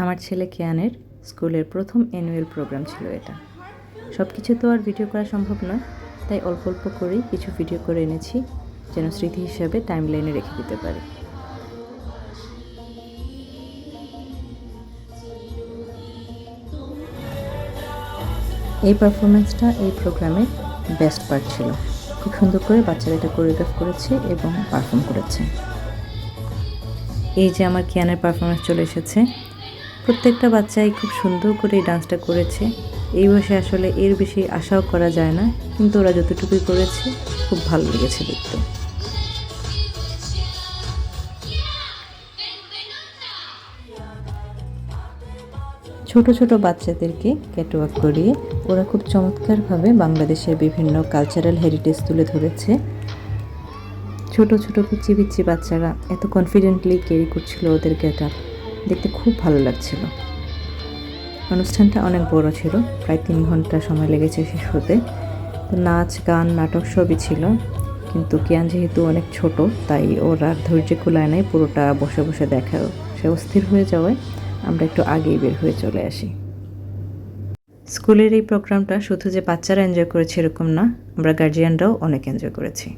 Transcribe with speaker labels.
Speaker 1: আমার ছেলে কিয়ানের স্কুলের প্রথম অ্যানুয়াল প্রোগ্রাম ছিল এটা। সব কিছু তো আর ভিডিও করা সম্ভব নয়, তাই অল্প অল্প করেই কিছু ভিডিও করে এনেছি, যেন স্মৃতি হিসাবে টাইমলাইনে রেখে দিতে পারি। এই পারফরমেন্সটা এই প্রোগ্রামের বেস্ট পার্ট ছিল। খুব সুন্দর করে বাচ্চারা এটা কোরিওগ্রাফ করেছে এবং পারফর্ম করেছে। এই যে আমার কিয়ানের পারফরমেন্স চলে এসেছে। প্রত্যেকটা বাচ্চাই খুব সুন্দর করে এই ডান্সটা করেছে। এই বয়সে আসলে এর বেশি আশাও করা যায় না, কিন্তু ওরা যতটুকুই করেছে খুব ভালো লেগেছে দেখতে। ছোট ছোট বাচ্চাদেরকে ক্যাটওয়াক করিয়ে ওরা খুব চমৎকারভাবে বাংলাদেশের বিভিন্ন কালচারাল হেরিটেজ তুলে ধরেছে। ছোট ছোট পিচ্চি পিচ্চি বাচ্চারা এত কনফিডেন্টলি ক্যারি করছিল ওদের গেটআপ, দেখতে খুব ভালো লাগছিল। অনুষ্ঠানটা অনেক বড় ছিল, প্রায় 3 ঘন্টা সময় লেগেছে শেষ হতে। তো নাচ গান নাটক সবই ছিল, কিন্তু কিয়ান যেহেতু অনেক ছোট তাই ওর আর ধৈর্য কুলায় নাই পুরোটা বসে বসে দেখাও। সে অস্থির হয়ে যাওয়ায় আমরা একটু আগেই বের হয়ে চলে আসি। স্কুলের এই প্রোগ্রামটা শুধু যে বাচ্চারা এনজয় করেছে এরকম না, আমরা গার্জিয়ানরাও অনেক এনজয় করেছি।